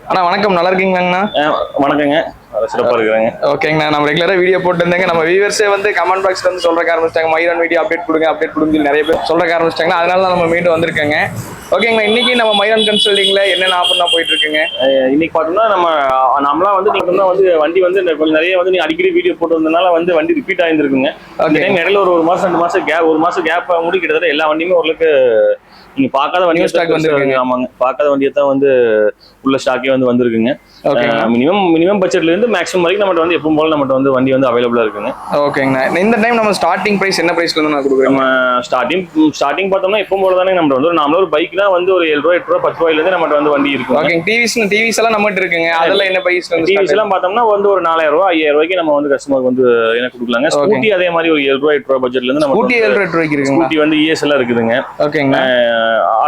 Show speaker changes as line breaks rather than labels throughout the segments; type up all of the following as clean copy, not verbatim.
அண்ணா வணக்கம், நல்லா இருக்கீங்களாங்கண்ணா?
வணக்கங்க. சிறப்பாக இருக்கிறாங்க.
ஓகேங்கண்ணா, நம்ம ரெகுலராக வீடியோ போட்டுருந்தேங்க. நம்ம வியூவர்ஸே வந்து கமெண்ட் பாக்ஸ்ல வந்து சொல்ற ஆரம்பிச்சிட்டாங்க, மைரான் வீடியோ அப்டேட் கொடுங்க நிறைய பேர் சொல்ற ஆரம்பிச்சிட்டாங்க. அதனால தான் நம்ம மீண்டும் வந்திருக்கேங்க. ஓகேங்கண்ணா, இன்னைக்கு நம்ம மைரான் கன்சல்டிங்ல என்னென்ன ஆஃபர்லாம் போயிட்டு இருக்குங்க?
இன்னைக்கு பார்த்தோம்னா நம்மளாம் வந்து நீங்க வந்து வண்டி வந்து கொஞ்சம் நிறைய வந்து நீ அடிக்கடி வீடியோ போட்டு வந்ததுனால வந்து வண்டி ரிப்பீட் ஆயிருந்துருக்குங்க. இந்த டைம் இடையில ஒரு மாசம் 2 மாசம் கேப், ஒரு மாசம் கேப் மூடி கிட்டத்தட்ட எல்லா வண்டியுமே ஓரளவுக்கு நீங்க பார்க்காத வண்டியை ஸ்டாக் வந்துருக்குங்க. ஆமாங்க, பார்க்காத வண்டியை தான் வந்து உள்ள ஸ்டாக்கே வந்து வந்திருக்குங்க. மினிமம் பட்ஜெட்ல இருந்து மேக்ஸிமம் வரைக்கும் நம்ம வந்து எப்பவும் போல நம்ம வந்து வண்டி வந்து அவைலபிளா இருக்குங்க.
ஓகேங்கண்ணா, இந்த டைம் நம்ம ஸ்டார்டிங் பிரைஸ் என்ன பிரைஸ்ல இருந்து நான் கொடுக்குறேன்?
நம்ம ஸ்டார்டிங் பார்த்தோம்னா எப்பவும் போல தானே நம்ம வந்து நாமள ஒரு பைக்னா வந்து ஒரு 7 ரூபாய் 8 ரூபாய் 10 ரூபாயில இருந்து நம்ம வந்து வண்டி இருக்கும்.
ஓகே, டிவிஸ் எல்லாம் நம்மகிட்ட இருக்குங்க. அதெல்லாம் என்ன பிரைஸ்?
டிவிஸ் எல்லாம் பார்த்தோம்னா வந்து ஒரு 4000 ரூபாய் 5000 ரூபாய்க்கு நம்ம வந்து கஸ்டமருக்கு வந்து என்ன கொடுக்கலாங்க. ஸ்கூட்டி அதே மாதிரி ஒரு 7 ரூபாய் 8 ரூபாய் பட்ஜெட்ல இருந்து நம்ம
ஸ்கூட்டி 7 ரூபாய்க்கு இருக்கு.
ஸ்கூட்டி வந்து இஎஸ் எல்லாம் இருக்குதுங்க.
ஓகேங்க,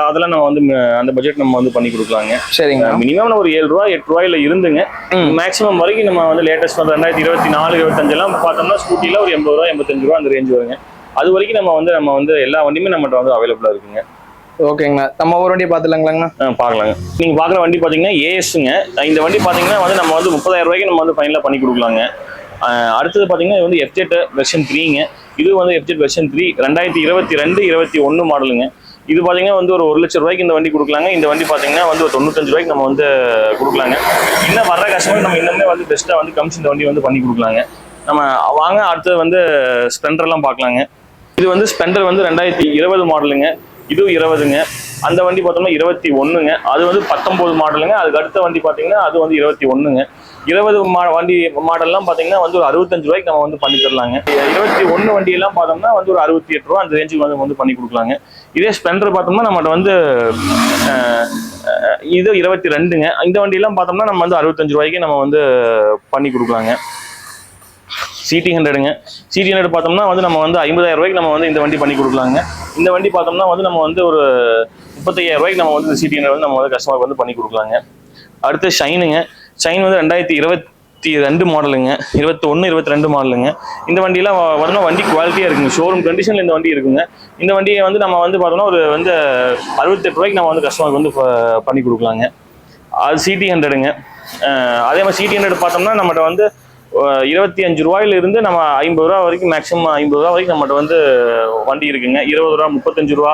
அதெல்லாம் நம்ம வந்து அந்த பட்ஜெட் நம்ம வந்து பண்ணி கொடுக்கலாங்க.
சரிங்க.
மினிமம் ஒரு 7 ரூபாய் 8 ரூபாயில இருந்துங்க மேக்ஸிமம் வரைக்கும் நம்ம வந்து லேட்டஸ்ட் வந்து 2024 25 எல்லாம் பார்த்தோம்னா ஸ்கூட்டில ஒரு 80 ரூபாய் 85 ரூபாய் அந்த ரேஞ்ச் வருங்க. அது வரைக்கும் நம்ம வந்து எல்லா வண்டியுமே நம்மகிட்ட வந்து அவைலபிளா இருக்குங்க.
ஓகேங்கண்ணா, நம்ம ஒரு வண்டியை பார்த்துலாங்களாங்கண்ணா?
பார்க்கலாங்க. நீங்க பார்க்குற வண்டி பார்த்தீங்கன்னா ஏஎஸ்ங்க. இந்த வண்டி பார்த்தீங்கன்னா வந்து நம்ம வந்து 30,000 ரூபாய்க்கு நம்ம வந்து ஃபைனலாக பண்ணி கொடுக்கலாங்க. அடுத்தது பார்த்தீங்கன்னா இது வந்து FZ வெர்ஷன் 3ங்க. இது வந்து FZ வெர்ஷன் 3 2022 21 மாடலுங்க. இது பார்த்தீங்கன்னா வந்து ஒரு 1 லட்சம் ரூபாய்க்கு இந்த வண்டி கொடுக்கலாங்க. இந்த வண்டி பார்த்தீங்கன்னா வந்து ஒரு 95 ரூபாய்க்கு நம்ம வந்து கொடுக்கலாங்க. இன்னும் வர்ற கஸ்டமர் நம்ம இன்னுமே வந்து பெஸ்ட்டாக வந்து கம்ஸ் இந்த வண்டி வந்து பண்ணி கொடுக்கலாங்க. நம்ம வாங்க அடுத்தது வந்து ஸ்பெண்டர்லாம் பார்க்கலாங்க. இது வந்து ஸ்பெண்டர் வந்து 2020 மாடலுங்க. இதுவும் 20ங்க. அந்த வண்டி பார்த்தோம்னா 21ங்க. அது வந்து 19 மாடலுங்க. அதுக்கு அடுத்த வண்டி பார்த்தீங்கன்னா அது வந்து 21ங்க. 20 வண்டி மாடல்லாம் பார்த்தீங்கன்னா வந்து ஒரு 65 ரூபாய்க்கு நம்ம வந்து பண்ணி தரலாங்க. 21 வண்டியெல்லாம் பார்த்தோம்னா வந்து ஒரு 68 ரூபா அந்த ரேஞ்சுக்கு வந்து பண்ணி கொடுக்கலாங்க. இதே ஸ்பெண்டர் பார்த்தோம்னா நம்மகிட்ட வந்து இது 22ங்க. இந்த வண்டியெல்லாம் பார்த்தோம்னா நம்ம வந்து 65 ரூபாய்க்கு நம்ம வந்து பண்ணி கொடுக்கலாங்க. CT 100ங்க. CT 100 பார்த்தோம்னா வந்து நம்ம வந்து 50,000 ரூபாய்க்கு நம்ம வந்து இந்த வண்டி பண்ணி கொடுக்கலாங்க. இந்த வண்டி பார்த்தோம்னா வந்து நம்ம வந்து ஒரு 35,000 ரூபாய்க்கு நம்ம வந்து CT 100 வந்து நம்ம வந்து கஸ்டமருக்கு வந்து பண்ணி கொடுக்கலாங்க. அடுத்து ஷைனுங்க. ஷைன் வந்து 2022 மாடலுங்க. 21 22 மாடலுங்க. இந்த வண்டியெல்லாம் பார்த்தோம்னா வண்டி குவாலிட்டியாக இருக்குங்க. ஷோரூம் கண்டிஷனில் இந்த வண்டி இருக்குங்க. இந்த வண்டியை வந்து நம்ம வந்து பார்த்தோம்னா ஒரு வந்து 68 ரூபாய்க்கு நம்ம வந்து கஸ்டமருக்கு வந்து பண்ணி கொடுக்கலாங்க. அது CT 100ங்க. அதே மாதிரி CT 100 பார்த்தோம்னா நம்மகிட்ட வந்து 25 ரூபாயில இருந்து நம்ம 50 ரூபா வரைக்கும் மேக்ஸிமம் 50 ரூபா வரைக்கும் நம்மகிட்ட வந்து வண்டி இருக்குங்க. 20 ரூபா 35 ரூபா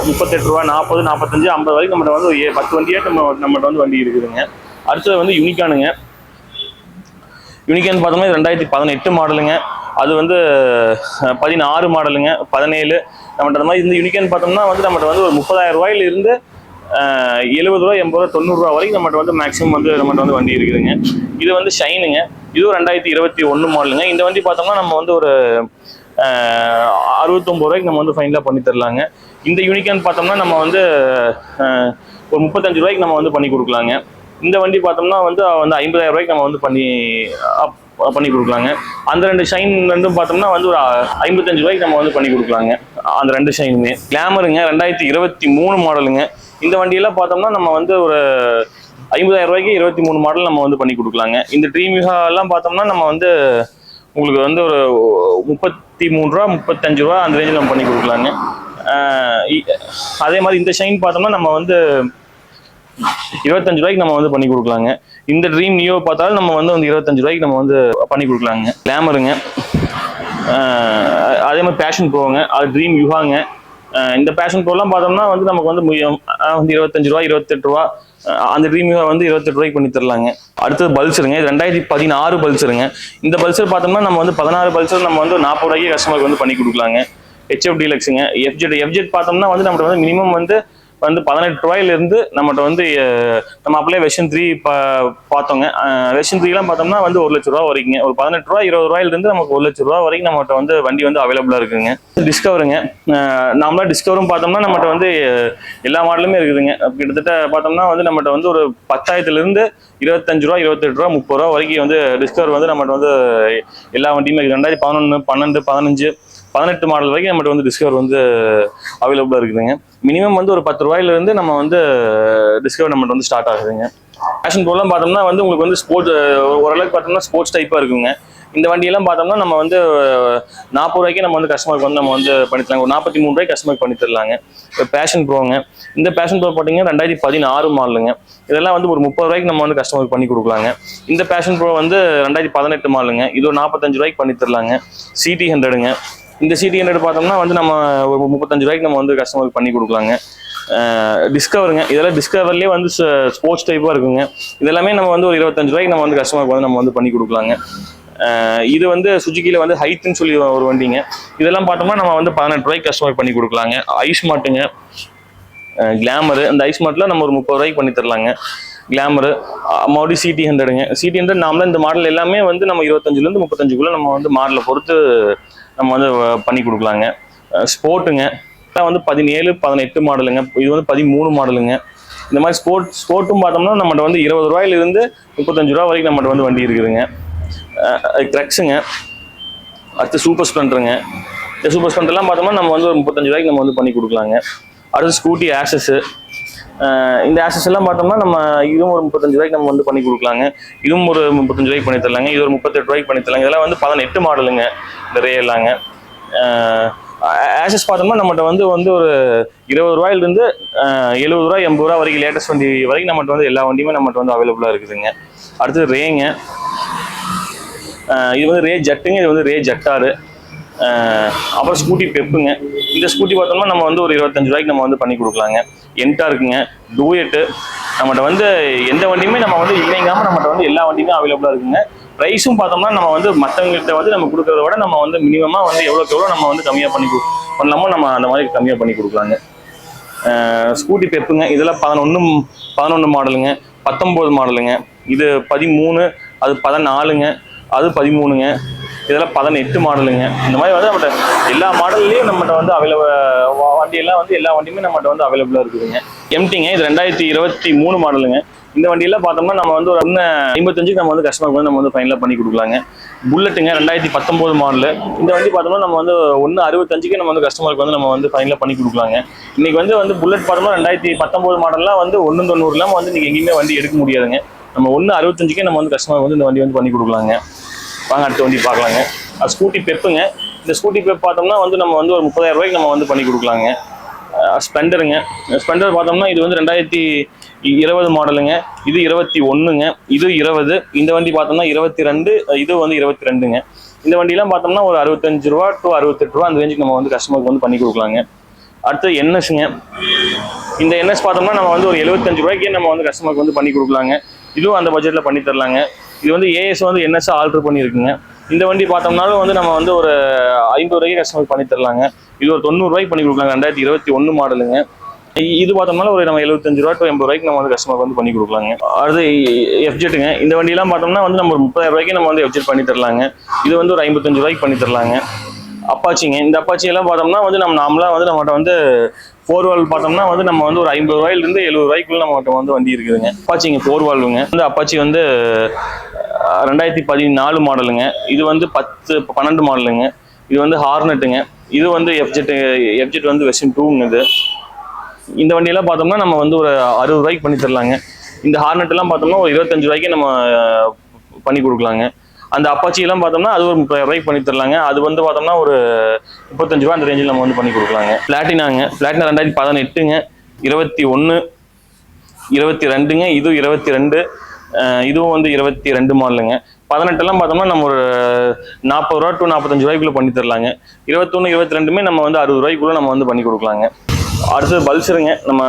38 ரூபா 40 45 50 வரைக்கும் நம்மகிட்ட வந்து 10 வண்டியாட்டு நம்மகிட்ட வந்து வண்டி இருக்குதுங்க. அடுத்தது வந்து யூனிகானுங்க. யூனிகான் பார்த்தோம்னா 2018 மாடலுங்க. அது வந்து 16 மாடலுங்க. 17 நம்மகிட்ட மாதிரி இந்த யூனிகான் பார்த்தோம்னா வந்து நம்மகிட்ட வந்து ஒரு 30,000 ரூபாயில இருந்து 70 ரூபா 80 ரூபா 90 ரூபா வரைக்கும் நம்மகிட்ட வந்து மேக்ஸிமம் வந்து நம்மகிட்ட வந்து வண்டி இருக்குதுங்க. இது வந்து ஷைனுங்க. இதுவும் 2021 மாடலுங்க. இந்த வண்டி பார்த்தோம்னா நம்ம வந்து ஒரு 69 ரூபாய்க்கு நம்ம வந்து ஃபைனலாக பண்ணி தரலாங்க. இந்த யூனிகான் பார்த்தோம்னா நம்ம வந்து ஒரு 35 ரூபாய்க்கு நம்ம வந்து பண்ணி கொடுக்கலாங்க. இந்த வண்டி பார்த்தோம்னா வந்து 50,000 ரூபாய்க்கு நம்ம வந்து பண்ணி கொடுக்கலாங்க. அந்த 2 ஷைன் ரெண்டும் பார்த்தோம்னா வந்து ஒரு 55 ரூபாய்க்கு நம்ம வந்து பண்ணி கொடுக்கலாங்க. அந்த 2 ஷைனுமே. கிளாமருங்க 2023 மாடலுங்க. இந்த வண்டியெல்லாம் பார்த்தோம்னா நம்ம வந்து ஒரு 50,000 ரூபாய்க்கு 23 மாடல் நம்ம வந்து பண்ணி கொடுக்கலாங்க. இந்த ட்ரீம் யூஹா எல்லாம் பார்த்தோம்னா நம்ம வந்து உங்களுக்கு வந்து ஒரு 33 ரூபா 35 ரூபா அந்த ரேஞ்சில் நம்ம பண்ணி கொடுக்கலாங்க. அதே மாதிரி இந்த ஷைன் பார்த்தோம்னா நம்ம வந்து 25 ரூபாய்க்கு நம்ம வந்து பண்ணி கொடுக்கலாங்க. இந்த ட்ரீம் நியோ பார்த்தாலும் நம்ம வந்து 25 ரூபாய்க்கு நம்ம வந்து பண்ணி கொடுக்கலாங்க. கிளாமருங்க. அதே மாதிரி பேஷன் ப்ரோங்க. அது ட்ரீம் யூஹாங்க. இந்த பேஷன் ப்ரோலாம் பார்த்தோம்னா வந்து நமக்கு வந்து 25 ரூபா 28 ரூபா அந்த ட்ரீம் வந்து 28 ரூபாய்க்கு பண்ணி தரலாங்க. அடுத்தது பல்சருங்க. இது 2016 பல்சருங்க. இந்த பல்சர் பார்த்தோம்னா நம்ம வந்து 16 பல்சர் நம்ம வந்து 40 ரூபாய்க்கு கஸ்டமருக்கு வந்து பண்ணி கொடுக்கலாங்க. HF டீலக்ஸுங்க. FZ பார்த்தோம்னா வந்து நம்மகிட்ட வந்து மினிமம் வந்து 18 ரூபாயிலிருந்து நம்மகிட்ட வந்து நம்ம அப்படியே வெர்ஷன் 3 பார்த்தோங்க. வெர்ஷன் 3 எல்லாம் பார்த்தோம்னா வந்து 1 லட்ச ரூபா வரைக்குங்க. ஒரு 18 ரூபா 20 ரூபாயிலிருந்து நமக்கு 1 லட்ச ரூபா வரைக்கும் நம்மகிட்ட வந்து வண்டி வந்து அவைலபிளா இருக்குங்க. டிஸ்கவருங்க. நாமளா டிஸ்கவரும் பார்த்தோம்னா நம்மகிட்ட வந்து எல்லா மாடலுமே இருக்குதுங்க. கிட்டத்தட்ட பார்த்தோம்னா வந்து நம்மகிட்ட வந்து ஒரு 10,000 25 ரூபா 28 ரூபா 30 ரூபா வரைக்கும் வந்து டிஸ்கவர் வந்து நம்மகிட்ட வந்து எல்லா வண்டியுமே 2011 12 15 18 மாடல் வரைக்கும் நம்மகிட்ட வந்து டிஸ்கவர் வந்து அவைலபிளா இருக்குதுங்க. மினிமம் வந்து ஒரு 10 ரூபாயில இருந்து நம்ம வந்து டிஸ்கவர் நம்மகிட்ட வந்து ஸ்டார்ட் ஆகுதுங்க. பேஷன் ப்ரோலாம் பார்த்தோம்னா வந்து உங்களுக்கு வந்து ஸ்போர்ட்ஸ் ஓரளவுக்கு பார்த்தோம்னா ஸ்போர்ட்ஸ் டைப்பாக இருக்குங்க. இந்த வண்டியெல்லாம் பார்த்தோம்னா நம்ம வந்து 40 ரூபாய்க்கு நம்ம வந்து கஸ்டமருக்கு வந்து நம்ம வந்து பண்ணித்தரலாம். ஒரு 43 ரூபாய்க்கு கஸ்டமருக்கு பண்ணி தரலாங்க. இப்போ பேஷன் ப்ரோங்க, இந்த பேஷன் ப்ரோ பார்த்தீங்கன்னா 2016 மாடலுங்க. இதெல்லாம் வந்து ஒரு 30 ரூபாய்க்கு நம்ம வந்து கஸ்டமருக்கு பண்ணி கொடுக்கலாங்க. இந்த பேஷன் ப்ரோ வந்து 2018 மாடலுங்க. இது ஒரு 45 ரூபாய்க்கு பண்ணி தரலாங்க. சிடி 100ங்க. இந்த சிடி 100 பார்த்தோம்னா வந்து நம்ம ஒரு 35 ரூபாய்க்கு நம்ம வந்து கஸ்டமருக்கு பண்ணி கொடுக்கலாங்க. டிஸ்கவருங்க, இதெல்லாம் டிஸ்கவர்லேயே வந்து ஸ்போர்ட்ஸ் டைப்பாக இருக்குங்க. இதெல்லாமே நம்ம வந்து ஒரு 25 ரூபாய்க்கு நம்ம வந்து கஸ்டமருக்கு வந்து நம்ம வந்து பண்ணி கொடுக்கலாங்க. இது வந்து சுஜுக்கியில் வந்து ஹைட்னு சொல்லி ஒரு வண்டிங்க. இதெல்லாம் பார்த்தோம்னா நம்ம வந்து 18 ரூபாய்க்கு கஸ்டமர் பண்ணி கொடுக்கலாங்க. ஐஸ் மாட்டுங்க, கிளாமரு. இந்த ஐஸ் மாட்டில் நம்ம ஒரு 30 ரூபாய்க்கு பண்ணி தரலாங்க. கிளாமரு மறுபடியும் சிடி 100ங்க. சிடி 100 நாமளே இந்த மாடல் எல்லாமே வந்து நம்ம 25லேருந்து 35க்குள்ளே நம்ம வந்து மாடலை பொறுத்து நம்ம வந்து பண்ணி கொடுக்கலாங்க. ஸ்போர்ட்டுங்க வந்து 17, 18 மாடலுங்க. இது வந்து 13 மாடலுங்க. இந்த மாதிரி ஸ்போர்ட்டும் பார்த்தோம்னா நம்மகிட்ட வந்து 20 ரூபாயிலிருந்து 35 ரூபா வரைக்கும் நம்மகிட்ட வந்து வண்டி இருக்குதுங்க. க்ரக்ஸுங்க, அடுத்து சூப்பர் ஸ்ப்ளெண்டருங்க. இந்த சூப்பர் ஸ்ப்ளெண்டர்லாம் பார்த்தோம்னா நம்ம வந்து ஒரு 35 ரூபாய்க்கு நம்ம வந்து பண்ணி கொடுக்கலாங்க. அடுத்து ஸ்கூட்டி ஆக்சஸ். இந்த ஆக்சஸ் எல்லாம் பார்த்தோம்னா நம்ம இதுவும் ஒரு 35 ரூபாய்க்கு நம்ம வந்து பண்ணி கொடுக்கலாங்க. இதுவும் ஒரு 35 ரூபாய்க்கு பண்ணி தரலாங்க. இது ஒரு 38 ரூபாய்க்கு பண்ணி தரலாங்க. இதெல்லாம் வந்து 18 மாடலுங்க நிறைய எல்லாங்க. ஆக்சஸ் பார்த்தோம்னா நம்மகிட்ட வந்து ஒரு 20 ரூபாயிலிருந்து 70 ரூபா 80 ரூபா வரைக்கும் லேட்டஸ்ட் வண்டி வரைக்கும் நம்மகிட்ட வந்து எல்லா வண்டியுமே நம்மகிட்ட வந்து அவைலபிளாக இருக்குதுங்க. அடுத்து ரேங்க. இது வந்து ரே ஜட்டுங்க. இது வந்து ரே ஜட்டாரு. அப்புறம் ஸ்கூட்டி பெப்புங்க. இந்த ஸ்கூட்டி பார்த்தோம்னா நம்ம வந்து ஒரு 25 ரூபாய்க்கு நம்ம வந்து பண்ணி கொடுக்கலாங்க. என்டா இருக்குங்க, டூயட்டு. நம்மகிட்ட வந்து எந்த வண்டியுமே நம்ம வந்து இல்லைங்காமல் நம்மகிட்ட வந்து எல்லா வண்டியுமே அவைலபிளாக இருக்குங்க. ப்ரைஸும் பார்த்தோம்னா நம்ம வந்து மற்றவங்கள்ட்ட வந்து நம்ம கொடுக்குறத விட நம்ம வந்து மினிமமாக வந்து எவ்வளோக்கு எவ்வளோ நம்ம வந்து கம்மியாக பண்ணலாமோ நம்ம அந்த மாதிரி கம்மியாக பண்ணி கொடுக்கலாங்க. ஸ்கூட்டி பெப்புங்க. இதெல்லாம் 11 மாடலுங்க, 19 மாடலுங்க. இது 13, அது 14ங்க, அது 13ங்க. இதெல்லாம் 18 மாடலுங்க. இந்த மாதிரி வந்து நம்மகிட்ட எல்லா மாடல்லையும் நம்மகிட்ட வந்து வண்டியெல்லாம் வந்து எல்லா வண்டியுமே நம்மகிட்ட வந்து அவைலபிளாக இருக்குதுங்க. எம்டிங்க. இது 2023 மாடலுங்க. இந்த வண்டியெல்லாம் பார்த்தோம்னா நம்ம வந்து ஒரு 55 நம்ம வந்து கஸ்டமருக்கு வந்து நம்ம வந்து ஃபைனலாக பண்ணி கொடுக்கலாங்க. புல்லட்டுங்க, 2019 மாடலு. இந்த வண்டி பார்த்தோம்னா நம்ம வந்து 165 நம்ம வந்து கஸ்டமருக்கு வந்து நம்ம வந்து ஃபைனலாக பண்ணி கொடுக்கலாங்க. இன்னைக்கு வந்து புல்லட் பார்த்தோம்னா 2019 மாடல்லாம் வந்து 190 வந்து இன்னைக்கு எங்கேயுமே வண்டி எடுக்க முடியாதுங்க. நம்ம 165 நம்ம வந்து கஸ்டமருக்கு வந்து இந்த வண்டி வந்து பண்ணி கொடுக்கலாங்க. வாங்க அடுத்த வண்டி பார்க்கலாங்க. அது ஸ்கூட்டி பெப்புங்க. இந்த ஸ்கூட்டி பெப் பார்த்தோம்னா வந்து நம்ம வந்து ஒரு 30,000 ரூபாய்க்கு நம்ம வந்து பண்ணி கொடுக்கலாங்க. ஸ்பெண்டருங்க. ஸ்பெண்டர் பார்த்தோம்னா இது வந்து 2020 மாடலுங்க. இது 21ங்க. இது 20. இந்த வண்டி பார்த்தோம்னா 22. இது வந்து 22ங்க. இந்த வண்டியெல்லாம் பார்த்தோம்னா ஒரு 65 ரூபா டு 68 ரூபா அந்த ரேஞ்சுக்கு நம்ம வந்து கஸ்டமருக்கு வந்து பண்ணி கொடுக்கலாங்க. அடுத்து என்எஸ்ங்க. இந்த என்எஸ் பார்த்தோம்னா நம்ம வந்து ஒரு 75 ரூபாய்க்கே நம்ம வந்து கஸ்டமருக்கு வந்து பண்ணி கொடுக்கலாங்க. இதுவும் அந்த பட்ஜெட்டில் பண்ணி தரலாங்க. இது வந்து ஏஎஸ் வந்து என்எஸ் ஆல்ட்ரு பண்ணியிருக்குங்க. இந்த வண்டி பார்த்தோம்னாலும் வந்து நம்ம வந்து ஒரு 50 ரூபாய்க்கு கஸ்டமருக்கு பண்ணி தரலாங்க. இது ஒரு 90 ரூபாய்க்கு பண்ணி கொடுக்கலாங்க. 2021 மாடலுங்க. இது பார்த்தோம்னாலும் ஒரு நம்ம 75 ரூபா டு 80 ரூபாய்க்கு நம்ம வந்து கஸ்டமருக்கு வந்து பண்ணி கொடுக்கலாங்க. அடுத்து எஃப்ஜெட்டுங்க. இந்த வண்டியெல்லாம் பார்த்தோம்னா வந்து நம்ம ஒரு 30,000 ரூபாய்க்கு நம்ம வந்து எஃப்ஜெட் பண்ணி தரலாங்க. இது வந்து ஒரு 55 ரூபாய்க்கு பண்ணி தரலாங்க. அப்பாச்சிங்க. இந்த அப்பாச்சி எல்லாம் பார்த்தோம்னா வந்து நம்ம நார்மலாக வந்து நம்மகிட்ட வந்து 4 வால்வ் பார்த்தோம்னா வந்து நம்ம வந்து ஒரு 50 ரூபாயிலிருந்து 70 ரூபாய்க்குள்ள நம்மகிட்ட வந்து வண்டி இருக்குதுங்க. அப்பாச்சிங்க 4 வால்வுங்க. வந்து அப்பாச்சி வந்து 2014 மாடலுங்க. இது வந்து 12 மாடலுங்க. இது வந்து ஹார்னட்டுங்க. இது வந்து எஃப்ஜெட் வந்து வெர்ஷன் 2ங்க. இது இந்த வண்டியெல்லாம் பார்த்தோம்னா நம்ம வந்து ஒரு 60 ரூபாய்க்கு பண்ணி தரலாங்க. இந்த ஹார்னட் எல்லாம் பார்த்தோம்னா ஒரு 25 ரூபாய்க்கு நம்ம பண்ணி கொடுக்கலாங்க. அந்த அப்பாச்சி எல்லாம் பார்த்தோம்னா அது ஒரு 30,000 ரூபாய்க்கு பண்ணி தரலாங்க. அது வந்து பார்த்தோம்னா ஒரு 35 ரூபா அந்த ரேஞ்சில் நம்ம வந்து பண்ணி கொடுக்கலாங்க. பிளாட்டினாங்க. பிளாட்டினா 2018ங்க. 21, 22ங்க. இது 22. இதுவும் வந்து 22 மாடலுங்க. 18 எல்லாம் பார்த்தோம்னா நம்ம ஒரு 40 ரூபா டு 45 ரூபாய்க்குள்ள பண்ணி தரலாங்க. 21, 22மே நம்ம வந்து 60 ரூபாய்க்குள்ள நம்ம வந்து பண்ணி கொடுக்கலாங்க. அடுத்தது பல்சருங்க. நம்ம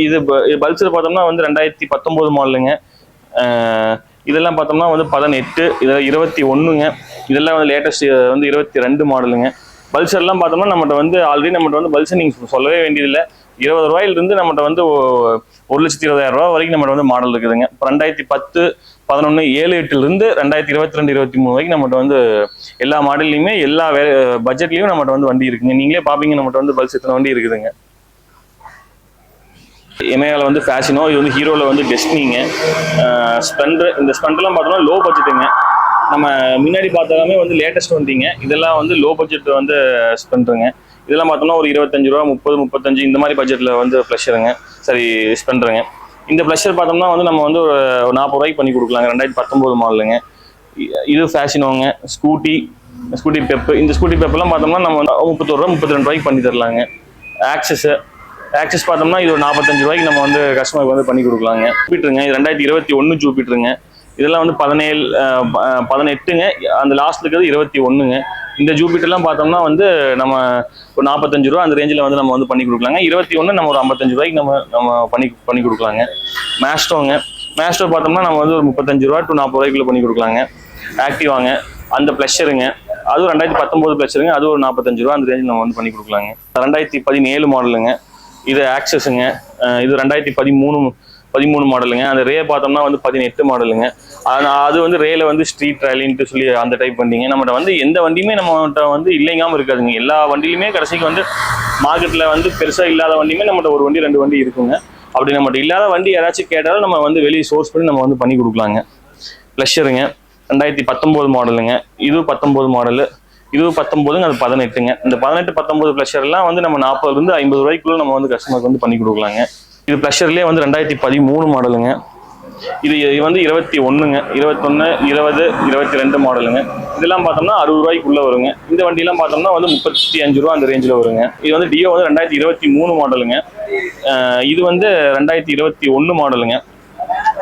இது பல்சர் பார்த்தோம்னா வந்து 2019 மாடலுங்க. இதெல்லாம் பார்த்தோம்னா வந்து 18, இதெல்லாம் 21ங்க. இதெல்லாம் வந்து லேட்டஸ்ட் வந்து 22 மாடலுங்க. பல்சர்லாம் பார்த்தோம்னா நம்மகிட்ட வந்து ஆல்ரெடி நம்மகிட்ட வந்து பல்சர் நீங்கள் சொல்லவே வேண்டியதில்லை. 20 ரூபாயிலிருந்து நம்மகிட்ட வந்து 1,20,000 ரூபா வரைக்கும் நம்மகிட்ட வந்து மாடல் இருக்குதுங்க. இப்போ 2010, 11, 7, 8லிருந்து 2022, 23 வரைக்கும் நம்மகிட்ட வந்து எல்லா மாடல்லையுமே எல்லா பட்ஜெட்லையும் நம்மகிட்ட வந்து வண்டி இருக்குங்க. நீங்களே பார்ப்பீங்க நம்மகிட்ட வந்து பல்ஸ் எத்தனை வண்டி இருக்குதுங்க. எமேகால வந்து ஃபேஷனோ, இது வந்து ஹீரோவில் வந்து டெஸ்டினிங்க. ஸ்பெண்டர். இந்த ஸ்பெண்டர்லாம் பார்த்தோம்னா லோ பட்ஜெட்டுங்க. நம்ம முன்னாடி பார்த்ததாமே வந்து லேட்டஸ்ட் வண்டிங்க. இதெல்லாம் வந்து லோ பட்ஜெட் வந்து ஸ்பெண்டருங்க. இதெல்லாம் பார்த்தோம்னா ஒரு 25 ரூபா, 30, 35 இந்த மாதிரி பட்ஜெட்டில் வந்து ப்ளஷருங்க. சரி ஸ்பெண்டருங்க. இந்த ப்ளஷர் பார்த்தோம்னா வந்து நம்ம வந்து ஒரு 40 ரூபாய்க்கு பண்ணி கொடுக்கலாங்க. 2019 மாடலுங்க. இது ஃபேஷனோங்க. ஸ்கூட்டி பெப்பு, இந்த ஸ்கூட்டி பெப்பெல்லாம் பார்த்தோம்னா நம்ம வந்து 31 ரூபா 32 ரூபாய்க்கு பண்ணி தரலாங்க. ஆக்சஸ் பார்த்தோம்னா இது ஒரு 45 ரூபாய்க்கு நம்ம வந்து கஸ்டமருக்கு வந்து பண்ணி கொடுக்கலாங்க. ஜூபிட்டருங்க, இது 2021 ஜூபிட்டருங்க. இதெல்லாம் வந்து 18ங்க, அந்த லாஸ்ட்ல இருக்கிறது 21ங்க. இந்த ஜூபிட்டர்லாம் பார்த்தோம்னா வந்து நம்ம ஒரு 45 ரூபா அந்த ரேஞ்சில் வந்து நம்ம வந்து பண்ணி கொடுக்கலாங்க. 21 நம்ம ஒரு 55 ரூபாய்க்கு நம்ம பண்ணி கொடுக்கலாங்க. மேஸ்டோ பார்த்தோம்னா நம்ம வந்து ஒரு 35 ரூபா டு 40 ரூபாய்க்குள்ள பண்ணி கொடுக்கலாங்க. ஆக்டிவாங்க, அந்த ப்ளஷருங்க, அதுவும் 2019 ப்ளஷருங்க, அது ஒரு 45 ரூபா அந்த ரேஞ்சில் நம்ம வந்து பண்ணி கொடுக்கலாங்க. 2017 மாடலுங்க. இது ஆக்சஸுங்க, இது 2013 மாடலுங்க. அந்த ரே பார்த்தோம்னா வந்து 18 மாடலுங்க. அது வந்து ரேல வந்து ஸ்ட்ரீட் ரேலின்ட்டு சொல்லி அந்த டைப் வண்டிங்க. நம்மகிட்ட வந்து எந்த வண்டியுமே நம்மகிட்ட வந்து இல்லைங்காமல் இருக்காதுங்க. எல்லா வண்டியிலுமே கடைசிக்கு வந்து மார்க்கெட்டில் வந்து பெருசாக இல்லாத வண்டியுமே நம்மகிட்ட ஒரு வண்டி 2 வண்டி இருக்குங்க. அப்படி நம்மகிட்ட இல்லாத வண்டி யாராச்சும் கேட்டாலும் நம்ம வந்து வெளியே சோர்ஸ் பண்ணி நம்ம வந்து பண்ணி கொடுக்கலாங்க. ப்ளஷருங்க, 2019 மாடலுங்க. இது 19 மாடலு, இது 19ங்க, அது 18ங்க. இந்த 18-19 ப்ளஷர்லாம் வந்து நம்ம 40 50 ரூபாய்க்குள்ள நம்ம வந்து கஸ்டமருக்கு வந்து பண்ணி கொடுக்கலாங்க. இது ப்ளஷர்லேயே வந்து 2013 மாடலுங்க. இது வந்து 21ங்க, 21, 20, 22 மாடலுங்க. இதெல்லாம் பார்த்தோம்னா 60 ரூபாய்க்குள்ள வருங்க. இந்த வண்டியெல்லாம் பார்த்தோம்னா வந்து 35 ரூபா அந்த ரேஞ்சில் வருங்க. இது வந்து டியோ வந்து 2023 மாடலுங்க. இது வந்து 2021 மாடலுங்க.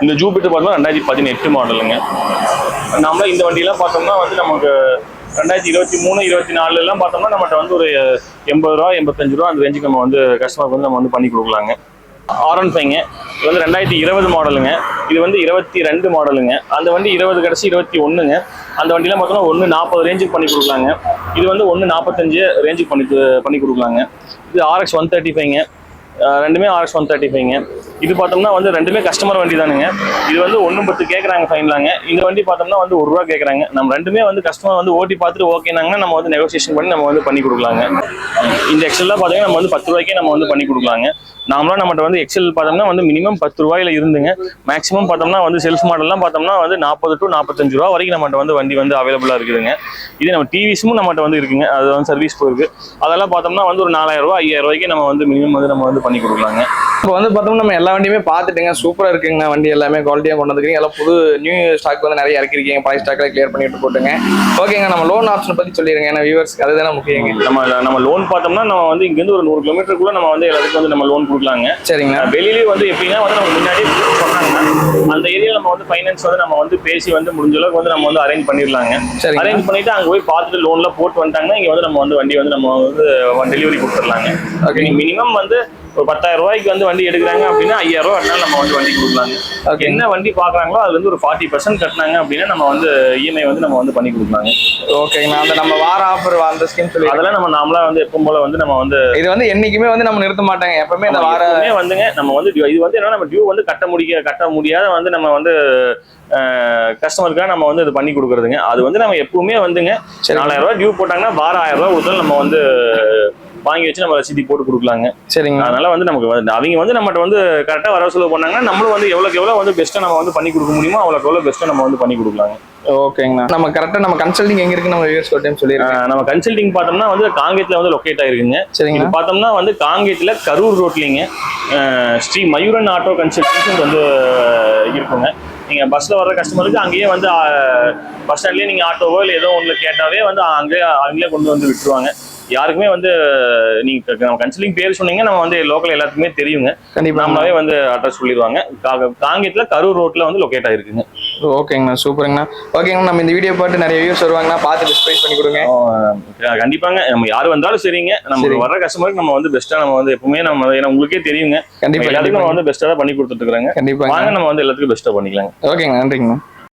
இந்த ஜூபிட்டர் பார்த்தோம்னா 2018 மாடலுங்க. நம்ம இந்த வண்டியெல்லாம் பார்த்தோம்னா வந்து நமக்கு 2023, 24 எல்லாம் பார்த்தோம்னா நம்மகிட்ட வந்து ஒரு 80 ரூபா 85 ரூபா அந்த ரேஞ்சுக்கு நம்ம வந்து கஸ்டமருக்கு வந்து நம்ம வந்து பண்ணி கொடுக்கலாங்க. R15ங்க, இது வந்து 2020 மாடலுங்க. இது வந்து 22 மாடலுங்க. அந்த வண்டி 20 கடைசி 21ங்க. அந்த வண்டியெல்லாம் பார்த்தோம்னா 140 ரேஞ்சுக்கு பண்ணி கொடுக்கலாங்க. இது வந்து 145 ரேஞ்சுக்கு பண்ணி கொடுக்கலாங்க. இது RX 135ங்க. ரெண்டுமே RX 135ங்க. இது பார்த்தோம்னா வந்து ரெண்டுமே கஸ்டமர் வண்டி தானுங்க. இது வந்து 110 கேட்குறாங்க ஃபைனலாங்க. இந்த வண்டி பார்த்தோம்னா வந்து 1 ரூபா கேட்குறாங்க. நம்ம ரெண்டுமே வந்து கஸ்டமர் வந்து ஓட்டி பார்த்துட்டு ஓகேனாங்கன்னா நம்ம வந்து நெகோசியேஷன் பண்ணி நம்ம வந்து பண்ணி கொடுக்கலாங்க. இந்த எக்ஸல்லாம் பார்த்தீங்கன்னா நம்ம வந்து 10 ரூபாய்க்கே நம்ம வந்து பண்ணி கொடுக்கலாங்க. நாமளாம் நம்மகிட்ட வந்து எக்ஸல் பார்த்தோம்னா வந்து மினிமம் 10 ரூபாயில இருந்துங்க. மேக்ஸிமம் பார்த்தோம்னா வந்து செல்ஃப் மாடல்லாம் பார்த்தோம்னா வந்து 40 to 45 ரூபா வரைக்கும் நம்மகிட்ட வந்து வண்டி வந்து அவைலபிளாக இருக்குதுங்க. இது நம்ம டிவிஸும் நம்மகிட்ட வந்து இருக்குங்க. அது வந்து சர்வீஸ் போயிருக்கு. அதெல்லாம் பார்த்தோம்னா வந்து ஒரு 4000 ரூபா 5000 ரூபாய்க்கு நம்ம வந்து மினிமம் வந்து நம்ம வந்து பண்ணி கொடுக்கலாங்க.
இப்போ வந்து பார்த்தோம்னா நம்ம எல்லா வண்டியுமே பார்த்துட்டுங்க, சூப்பராக இருக்குங்க. வண்டி எல்லாமே குவாலிட்டியாக கொண்டு வந்துருக்கீங்க. எல்லாம் புது நியூ ஸ்டாக் வந்து நிறைய இறக்கிருக்கீங்க. பழைய ஸ்டாக்கில் கிளியர் பண்ணிட்டு போட்டுங்க. ஓகேங்க, நம்ம லோன் ஆப்ஷன் பற்றி சொல்லிடுங்க. ஏன்னா வியூவர்ஸ்க்கு அதுதானே முக்கியங்க.
நம்ம லோன் பார்த்தோம்னா நம்ம வந்து இங்கேருந்து ஒரு 100 கிலோமீட்டருக்குள்ள நம்ம வந்து எல்லாத்துக்கும் வந்து நம்ம லோன் கொடுக்கலாங்க.
சரிங்க.
வெளியிலேயே வந்து எப்படின்னா வந்து நம்ம முன்னாடியே சொன்னாங்கன்னா அந்த ஏரியா நம்ம வந்து ஃபைனான்ஸ் வந்து நம்ம வந்து பேசி வந்து முடிஞ்ச அளவுக்கு வந்து நம்ம வந்து அரேஞ்ச் பண்ணிடலாங்க. அரேஞ்ச் பண்ணிட்டு அங்கே போய் பார்த்துட்டு லோன்ல போட்டு வந்துட்டாங்கன்னா இங்கே வந்து நம்ம வந்து வண்டி வந்து நம்ம வந்து டெலிவரி கொடுத்துடலாங்க. மினிமம் வந்து ஒரு 10,000 ரூபாய்க்கு வந்து வண்டி எடுக்கிறாங்க அப்படின்னா 5,000 ரூபா கட்டினா நம்ம வந்து வண்டி கொடுக்கலாங்க. என்ன வண்டி பார்க்குறாங்களோ அது வந்து ஒரு 40% கட்டினாங்க அப்படின்னா நம்ம வந்து இஎம்ஐ வந்து நம்ம வந்து பண்ணி கொடுக்கலாங்க.
ஓகேங்கண்ணா, அந்த நம்ம வார ஆஃபர் அந்த ஸ்கீம் சொல்லி அதெல்லாம்
நம்ம நாமளா வந்து எப்பவும் போல வந்து நம்ம வந்து
இது வந்து என்னைக்குமே வந்து நம்ம நிறுத்த மாட்டாங்க. எப்பவுமே இந்த வாரமே
வந்துங்க நம்ம வந்து இது வந்து என்ன நம்ம டியூ வந்து கட்ட முடியாத வந்து நம்ம வந்து கஸ்டமருக்காக நம்ம வந்து இது பண்ணி கொடுக்குறதுங்க. அது வந்து நம்ம எப்பவுமே வந்துங்க 4,000 ரூபாய் டியூ போட்டாங்கன்னா வாரம் 1000 ரூபாய் கொடுத்தாலும் நம்ம வந்து வாங்கி வச்சு நம்ம ரசீதி போட்டு கொடுக்கலாங்க.
சரிங்க.
அதனால வந்து நமக்கு அவங்க வந்து நம்மகிட்ட வந்து கரெக்டாக வரவு செலவு பண்ணாங்கன்னா நம்மளும் வந்து எவ்வளோக்கு எவ்வளோ வந்து பெஸ்ட்டாக நம்ம வந்து பண்ணி கொடுக்க முடியுமோ அவ்வளோக்கு எவ்வளோ பெஸ்ட்டாக நம்ம வந்து பண்ணி கொடுக்கலாங்க.
ஓகேங்கண்ணா, நம்ம கரெக்டாக நம்ம கன்சல்டிங் எங்க இருக்கு நம்ம வியூவர்ஸ் ஒரு டைம் சொல்லிடுறோம்.
நம்ம கன்சல்டிங் பார்த்தோம்னா வந்து காங்கேயத்தில் வந்து லொக்கேட் ஆயிருக்குங்க. சரிங்க. பார்த்தோம்னா வந்து காங்கேயத்தில் கரூர் ரோட்லிங்க ஸ்ரீ மயூரன் ஆட்டோ கன்சல்டன்ஸ் வந்து இருக்குங்க. நீங்கள் பஸ்ஸில் வர்ற கஸ்டமருக்கு அங்கேயே வந்து பஸ் ஸ்டாண்ட்லேயே நீங்கள் ஆட்டோவோ இல்லை ஏதோ ஒன்று கேட்டாவே வந்து அங்கேயே கொண்டு வந்து விட்டுருவாங்க. யாருக்குமே வந்து நீங்க நம்ம கன்சல்டிங் பேர் சொன்னீங்க நம்ம வந்து லோக்கல் எல்லாத்துக்குமே தெரியுங்க. கண்டிப்பா நம்மளாவே வந்து அட்ரஸ் சொல்லிடுவாங்க. காங்கேயத்துல கரூர் ரோட்ல வந்து லொக்கேட் ஆயிருக்குங்க.
ஓகேங்கண்ணா, சூப்பருங்கண்ணா. ஓகேங்கண்ணா, நம்ம இந்த வீடியோ பார்த்து நிறைய வியூஸ் வருவாங்கண்ணா, பார்த்து டிஸ்பிளே பண்ணி கொடுங்க.
கண்டிப்பாங்க, நம்ம யாரு வந்தாலும் சரிங்க, நம்ம வர்ற கஸ்டமருக்கு நம்ம வந்து பெஸ்ட்டா நம்ம வந்து எப்பவுமே நம்ம ஏன்னா உங்களுக்கே தெரியுங்க. கண்டிப்பா எல்லாத்துக்கும் நம்ம வந்து பெஸ்ட்டா தான் பண்ணி கொடுத்துட்டு இருக்காங்க. கண்டிப்பா வாங்க நம்ம வந்து எல்லாத்துக்கும் பெஸ்ட்டா பண்ணிக்கலாங்க.
ஓகேங்க, நன்றிங்கண்ணா.